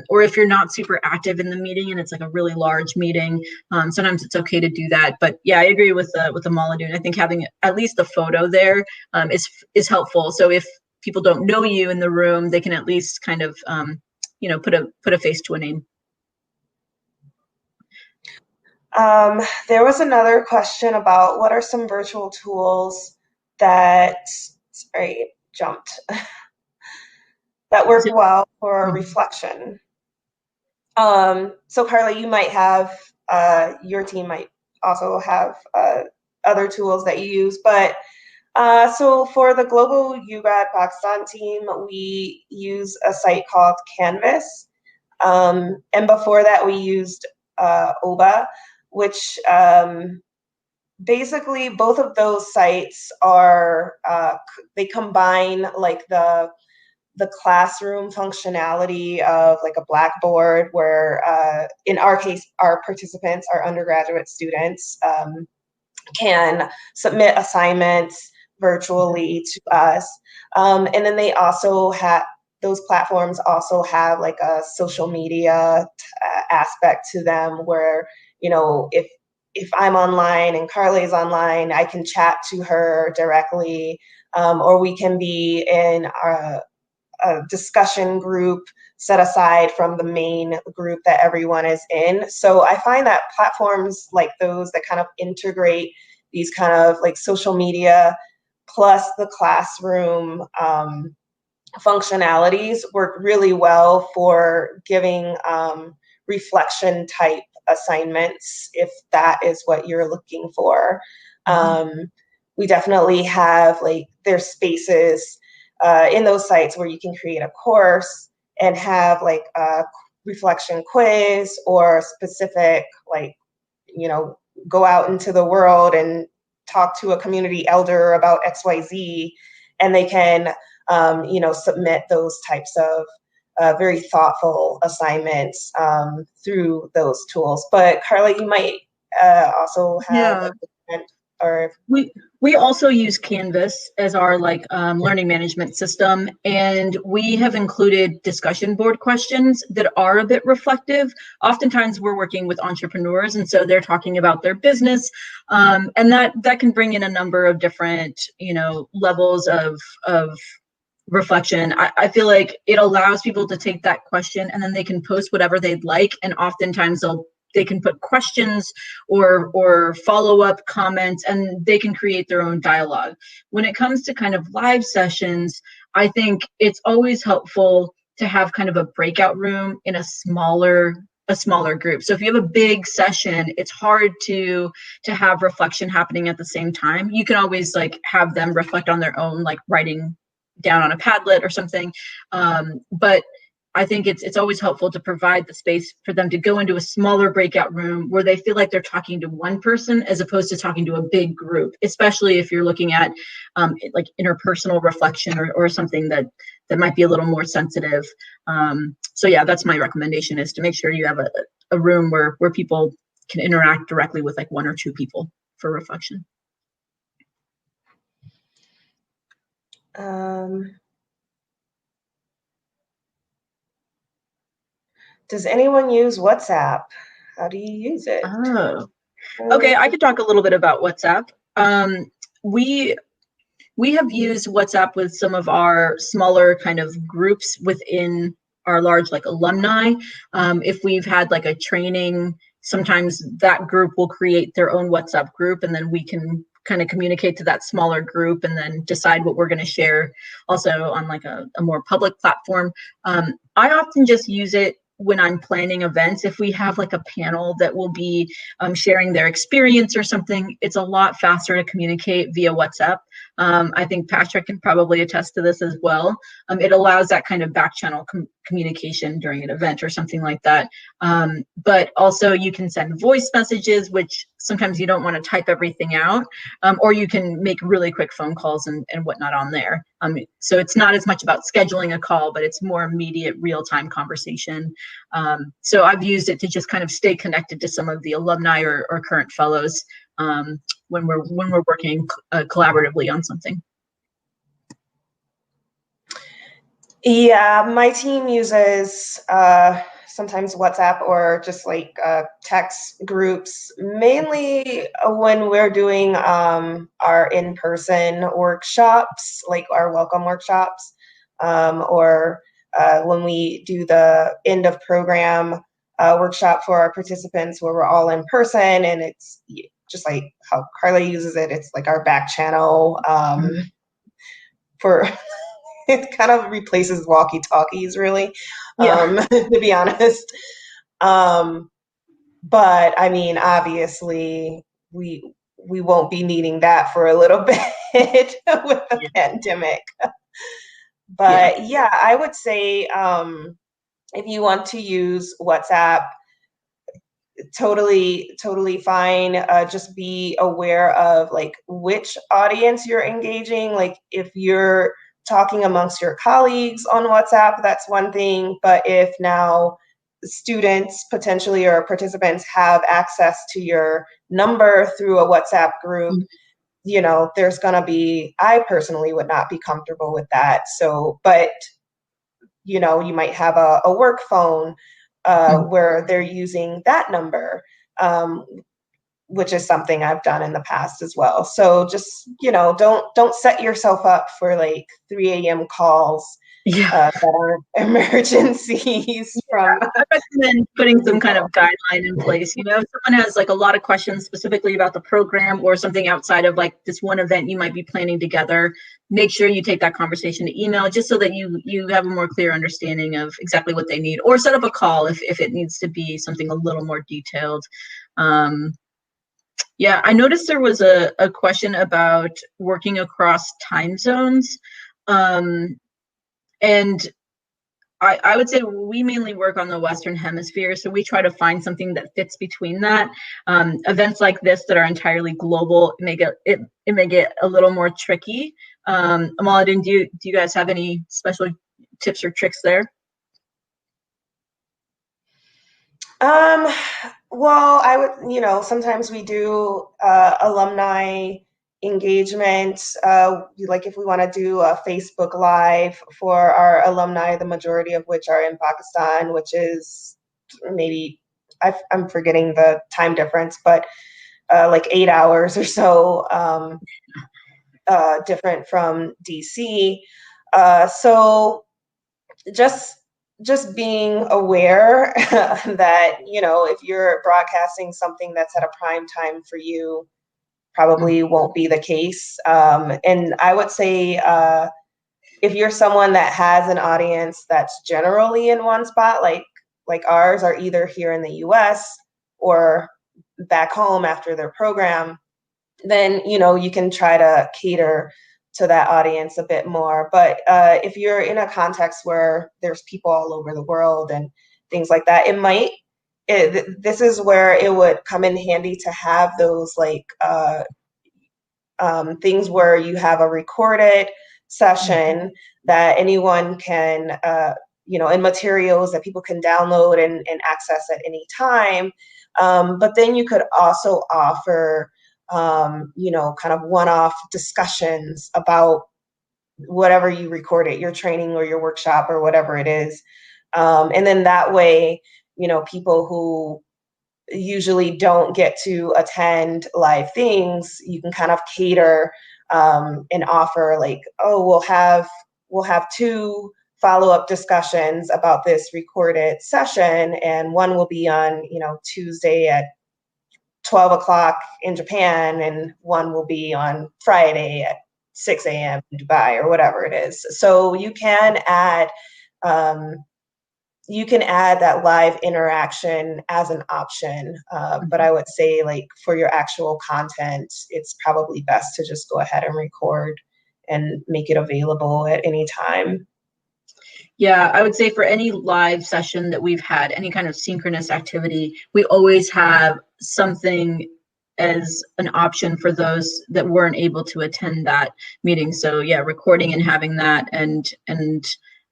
Or if you're not super active in the meeting and it's like a really large meeting, sometimes it's okay to do that. But yeah, I agree with Omoladun. I think having at least a photo there is helpful. So if people don't know you in the room, they can at least kind of put a face to a name. There was another question about what are some virtual tools that that work well for reflection. So Carlhey, you might have your team might also have other tools that you use, but so for the global UGAD Pakistan team, we use a site called Canvas, and before that we used OBA, which basically both of those sites are they combine like the classroom functionality of like a Blackboard, where in our case our participants, our undergraduate students, can submit assignments virtually to us, and then they also have those platforms also have like a social media aspect to them, where if I'm online and Carlhey's online, I can chat to her directly, or we can be in a discussion group set aside from the main group that everyone is in. So I find that platforms like those that kind of integrate these kind of like social media plus the classroom functionalities work really well for giving reflection type assignments, if that is what you're looking for. We definitely have like there's spaces in those sites where you can create a course and have like a reflection quiz or specific like go out into the world and talk to a community elder about XYZ, and they can submit those types of very thoughtful assignments through those tools. But Carlhey, you might also have a different, or we also use Canvas as our like learning management system, and we have included discussion board questions that are a bit reflective. Oftentimes we're working with entrepreneurs, and so they're talking about their business, and that can bring in a number of different levels of reflection. I feel like it allows people to take that question and then they can post whatever they'd like, and oftentimes they can put questions or follow-up comments, and they can create their own dialogue. When it comes to kind of live sessions, I think it's always helpful to have kind of a breakout room in a smaller a smaller group. So if you have a big session, it's hard to have reflection happening at the same time. You can always like have them reflect on their own, like writing down on a Padlet or something. But I think it's always helpful to provide the space for them to go into a smaller breakout room where they feel like they're talking to one person as opposed to talking to a big group, especially if you're looking at like interpersonal reflection or something that might be a little more sensitive. So yeah, that's my recommendation, is to make sure you have a room where people can interact directly with like one or two people for reflection. Does anyone use WhatsApp? How do you use it? Oh, okay. I could talk a little bit about WhatsApp. We have used WhatsApp with some of our smaller kind of groups within our large like alumni. If we've had like a training, sometimes that group will create their own WhatsApp group, and then we can kind of communicate to that smaller group and then decide what we're going to share also on like a more public platform. I often just use it when I'm planning events. If we have like a panel that will be sharing their experience or something, it's a lot faster to communicate via WhatsApp. I think Patrick can probably attest to this as well. It allows that kind of back channel communication during an event or something like that. But also you can send voice messages, which sometimes you don't want to type everything out, or you can make really quick phone calls and whatnot on there. So it's not as much about scheduling a call, but it's more immediate real-time conversation. So I've used it to just kind of stay connected to some of the alumni or current fellows when we're working collaboratively on something. Yeah, my team uses sometimes WhatsApp or just like text groups, mainly when we're doing our in-person workshops, like our welcome workshops, or when we do the end of program workshop for our participants where we're all in person, and it's just like how Carlhey uses it. It's like our back channel for it kind of replaces walkie-talkies, really, to be honest. But I mean, obviously, we won't be needing that for a little bit with the pandemic. But yeah, I would say if you want to use WhatsApp, totally fine. Just be aware of like which audience you're engaging. Like if you're talking amongst your colleagues on WhatsApp, that's one thing. But if now students potentially or participants have access to your number through a WhatsApp group, you know, there's gonna be, I personally would not be comfortable with that. So, but you know, you might have a work phone where they're using that number, which is something I've done in the past as well. So just, you know, don't set yourself up for like 3 a.m. calls that are emergencies. I recommend putting some kind of guideline in place. You know, if someone has like a lot of questions specifically about the program or something outside of like this one event you might be planning together, make sure you take that conversation to email, just so that you have a more clear understanding of exactly what they need, or set up a call if it needs to be something a little more detailed. Yeah, I noticed there was a question about working across time zones. And I would say we mainly work on the Western Hemisphere, so we try to find something that fits between that. Events like this that are entirely global it may get a little more tricky. Omoladun, do you guys have any special tips or tricks there? Well, I would, you know, sometimes we do alumni engagement, like if we want to do a Facebook Live for our alumni, the majority of which are in Pakistan, which is maybe, I'm forgetting the time difference, but like 8 hours or so different from DC. So just being aware that, you know, if you're broadcasting something that's at a prime time for you, probably won't be the case. And I would say if you're someone that has an audience that's generally in one spot, like like ours are either here in the US or back home after their program, then, you know, you can try to cater to that audience a bit more. But if you're in a context where there's people all over the world and things like that, this is where it would come in handy to have those like things where you have a recorded session that anyone can, you know, and materials that people can download and access at any time. But then you could also offer, you know, kind of one-off discussions about whatever you recorded, your training or your workshop or whatever it is. And then that way, you know, people who usually don't get to attend live things, you can kind of cater and offer like, oh, we'll have 2 follow-up discussions about this recorded session, and one will be on, you know, Tuesday at 12 o'clock in Japan, and one will be on Friday at 6 a.m. in Dubai, or whatever it is. So you can add that live interaction as an option, but I would say, like, for your actual content, it's probably best to just go ahead and record and make it available at any time. Yeah, I would say for any live session that we've had, any kind of synchronous activity, we always have something as an option for those that weren't able to attend that meeting. So yeah, recording and having that, and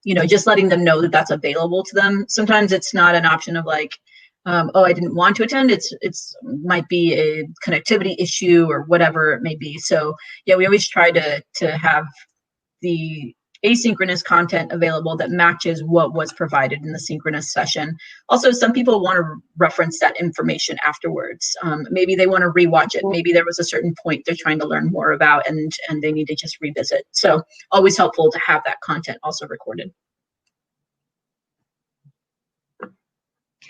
you know, just letting them know that that's available to them. Sometimes it's not an option of like, oh, I didn't want to attend. It's might be a connectivity issue or whatever it may be. So yeah, we always try to have the asynchronous content available that matches what was provided in the synchronous session. Also, some people want to reference that information afterwards. Maybe they want to rewatch it. Maybe there was a certain point they're trying to learn more about, and they need to just revisit. So always helpful to have that content also recorded.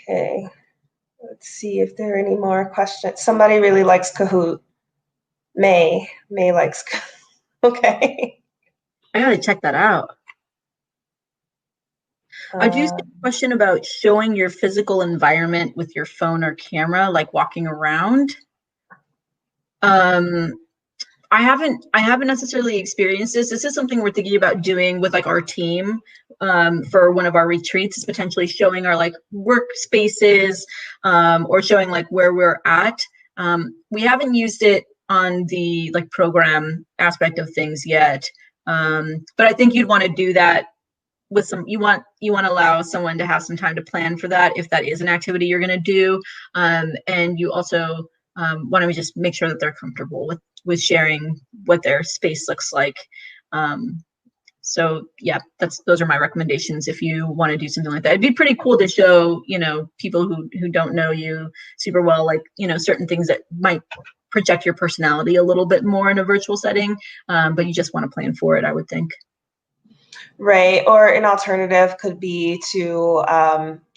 Okay, let's see if there are any more questions. Somebody really likes Kahoot. May likes Kahoot. Okay. I gotta check that out. I do see a question about showing your physical environment with your phone or camera, like walking around. I haven't necessarily experienced this. This is something we're thinking about doing with like our team for one of our retreats, is potentially showing our like workspaces or showing like where we're at. We haven't used it on the like program aspect of things yet. But I think you'd want to do that with some, you want to allow someone to have some time to plan for that if that is an activity you're going to do. And you also want to just make sure that they're comfortable with sharing what their space looks like. So yeah, those are my recommendations if you want to do something like that. It'd be pretty cool to show, you know, people who don't know you super well, like, you know, certain things that might project your personality a little bit more in a virtual setting, but you just want to plan for it, I would think. Right, or an alternative could be to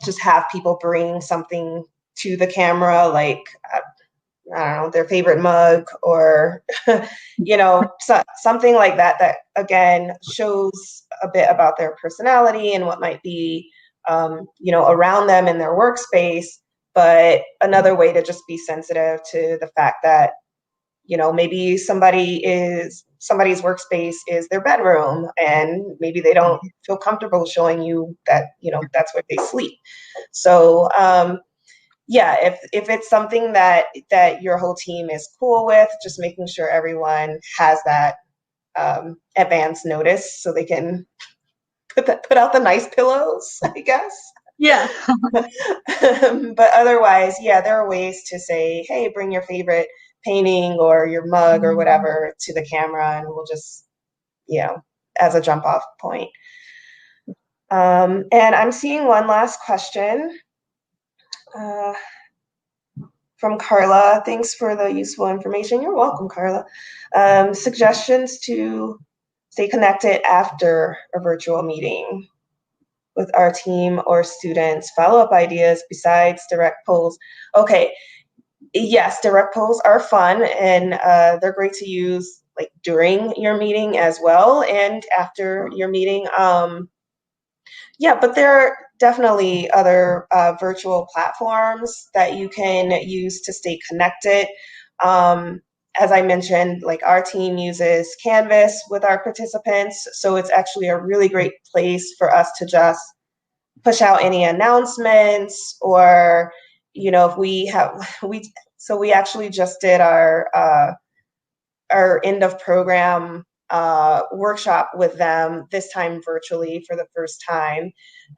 just have people bring something to the camera, like, I don't know, their favorite mug, or, you know, something like that, that again shows a bit about their personality and what might be, you know, around them in their workspace. But another way to just be sensitive to the fact that, you know, maybe somebody's workspace is their bedroom, and maybe they don't feel comfortable showing you that, you know, that's where they sleep. So, yeah, if it's something that your whole team is cool with, just making sure everyone has that advance notice so they can put out the nice pillows, I guess. Yeah. But otherwise, yeah, there are ways to say, hey, bring your favorite painting or your mug or whatever to the camera, and we'll just, you know, as a jump off point. And I'm seeing one last question. From Carla. Thanks for the useful information. You're welcome, Carla. Suggestions to stay connected after a virtual meeting with our team or students. Follow-up ideas besides direct polls. Okay, yes, direct polls are fun, and they're great to use like during your meeting as well and after your meeting. Yeah, but there definitely other virtual platforms that you can use to stay connected. As I mentioned, like our team uses Canvas with our participants, so it's actually a really great place for us to just push out any announcements, or if we have we actually just did our end of program workshop with them, this time virtually for the first time,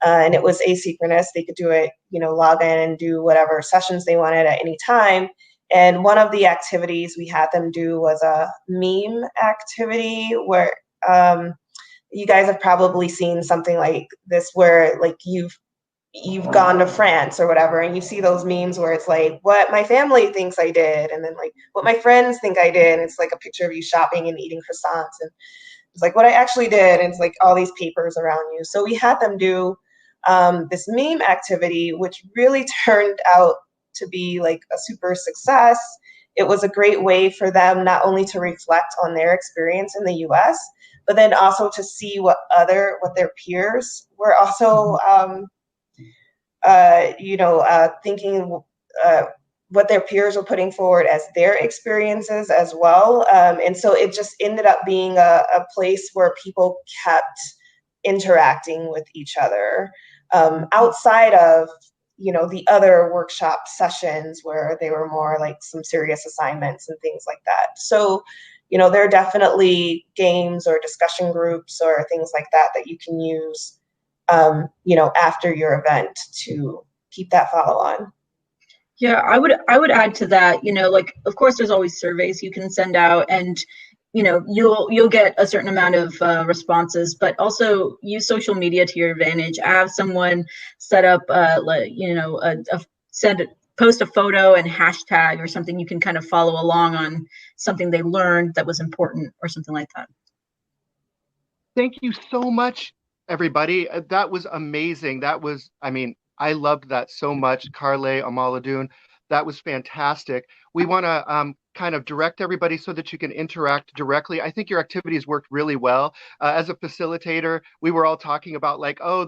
and it was asynchronous. They could do it, log in and do whatever sessions they wanted at any time. And one of the activities we had them do was a meme activity where you guys have probably seen something like this, where like you've gone to France or whatever, and you see those memes where it's like what my family thinks I did, and then like what my friends think I did. And it's like a picture of you shopping and eating croissants, and it's like what I actually did, and it's like all these papers around you. So we had them do this meme activity, which really turned out to be like a super success. It was a great way for them not only to reflect on their experience in the US, but then also to see what their peers were also thinking, what their peers were putting forward as their experiences as well. And so it just ended up being a place where people kept interacting with each other, outside of the other workshop sessions where they were more like some serious assignments and things like that. So there are definitely games or discussion groups or things like that you can use after your event to keep that follow on. Yeah, I would add to that, like, of course there's always surveys you can send out, and you'll get a certain amount of responses, but also use social media to your advantage. Have someone set up post a photo and hashtag or something you can kind of follow along on something they learned that was important or something like that. Thank you so much, everybody. That was amazing. I loved that so much. Carlhey, Omoladun, that was fantastic. We want to kind of direct everybody so that you can interact directly. I think your activities worked really well. As a facilitator, we were all talking about like, oh,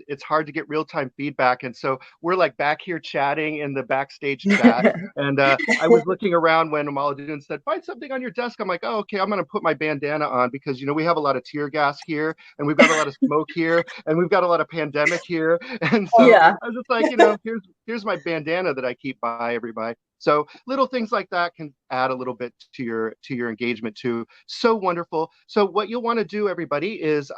it's hard to get real-time feedback. And so we're like back here chatting in the backstage chat. And I was looking around when Omoladun said, find something on your desk. I'm like, oh, okay, I'm going to put my bandana on because, we have a lot of tear gas here, and we've got a lot of smoke here, and we've got a lot of pandemic here. And so yeah. I was just like, here's my bandana that I keep by everybody. So little things like that can add a little bit to your engagement too. So wonderful. So what you'll want to do, everybody, is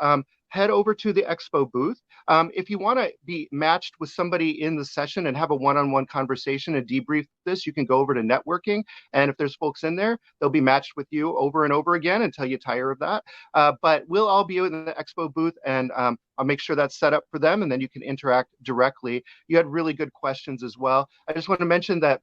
head over to the expo booth. If you want to be matched with somebody in the session and have a one-on-one conversation and debrief this, you can go over to networking. And if there's folks in there, they'll be matched with you over and over again until you tire of that. But we'll all be in the expo booth, and I'll make sure that's set up for them, and then you can interact directly. You had really good questions as well. I just want to mention that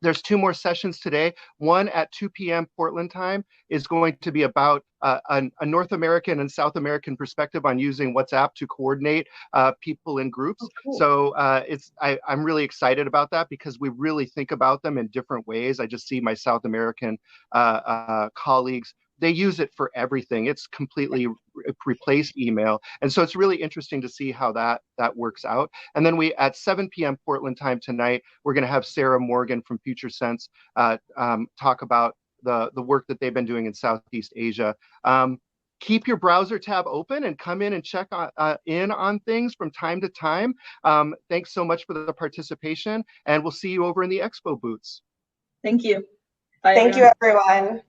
there's 2 more sessions today. One at 2 p.m. Portland time is going to be about a North American and South American perspective on using WhatsApp to coordinate people in groups. Oh, cool. So I'm really excited about that because we really think about them in different ways. I just see my South American colleagues. They use it for everything. It's completely replaced email. And so it's really interesting to see how that works out. And then at 7 p.m. Portland time tonight, we're going to have Sarah Morgan from Future Sense talk about the work that they've been doing in Southeast Asia. Keep your browser tab open and come in and check in on things from time to time. Thanks so much for the participation, and we'll see you over in the expo booths. Thank you. Bye, Thank you, everyone.